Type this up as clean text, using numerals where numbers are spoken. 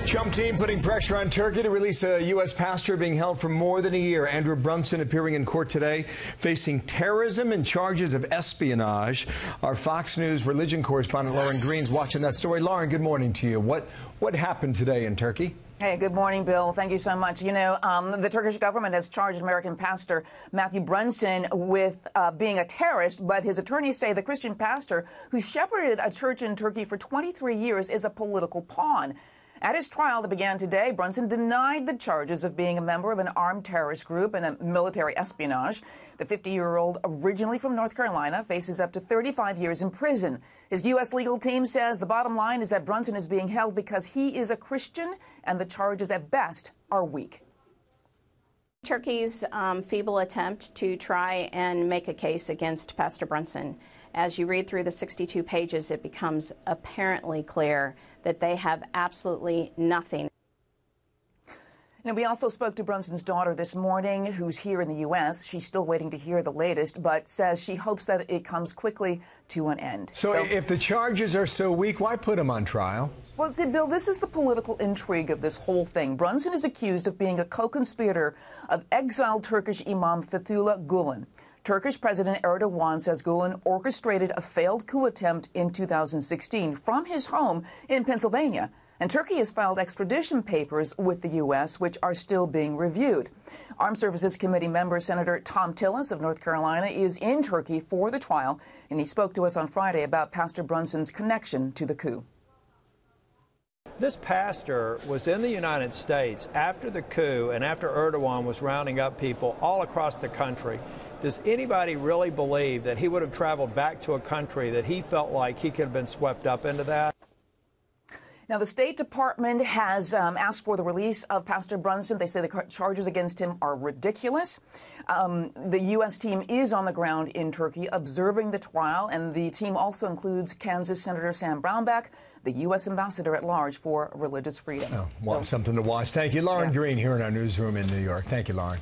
Trump team putting pressure on Turkey to release a U.S. pastor being held for more than a year. Andrew Brunson appearing in court today, facing terrorism and charges of espionage. Our Fox News religion correspondent Lauren Green's watching that story. Lauren, good morning to you. What happened today in Turkey? Hey, good morning, Bill. Thank you so much. You know, the Turkish government has charged American pastor Matthew Brunson with being a terrorist, but his attorneys say the Christian pastor who shepherded a church in Turkey for 23 years is a political pawn. At his trial that began today, Brunson denied the charges of being a member of an armed terrorist group and a military espionage. The 50-year-old, originally from North Carolina, faces up to 35 years in prison. His U.S. legal team says the bottom line is that Brunson is being held because he is a Christian, and the charges at best are weak. Turkey's feeble attempt to try and make a case against Pastor Brunson. As you read through the 62 pages, it becomes apparently clear that they have absolutely nothing. Now, we also spoke to Brunson's daughter this morning, who's here in the U.S. She's still waiting to hear the latest, but says she hopes that it comes quickly to an end. So if the charges are so weak, why put him on trial? Well, see, Bill, this is the political intrigue of this whole thing. Brunson is accused of being a co-conspirator of exiled Turkish Imam Fethullah Gulen. Turkish President Erdogan says Gulen orchestrated a failed coup attempt in 2016 from his home in Pennsylvania. And Turkey has filed extradition papers with the U.S., which are still being reviewed. Armed Services Committee member Senator Tom Tillis of North Carolina is in Turkey for the trial, and he spoke to us on Friday about Pastor Brunson's connection to the coup. This pastor was in the United States after the coup and after Erdogan was rounding up people all across the country. Does anybody really believe that he would have traveled back to a country that he felt like he could have been swept up into that? Now, the State Department has asked for the release of Pastor Brunson. They say the charges against him are ridiculous. The U.S. team is on the ground in Turkey observing the trial, and the team also includes Kansas Senator Sam Brownback, the U.S. ambassador at large for religious freedom. Oh, well, something to watch. Thank you, Lauren Green, here in our newsroom in New York. Thank you, Lauren.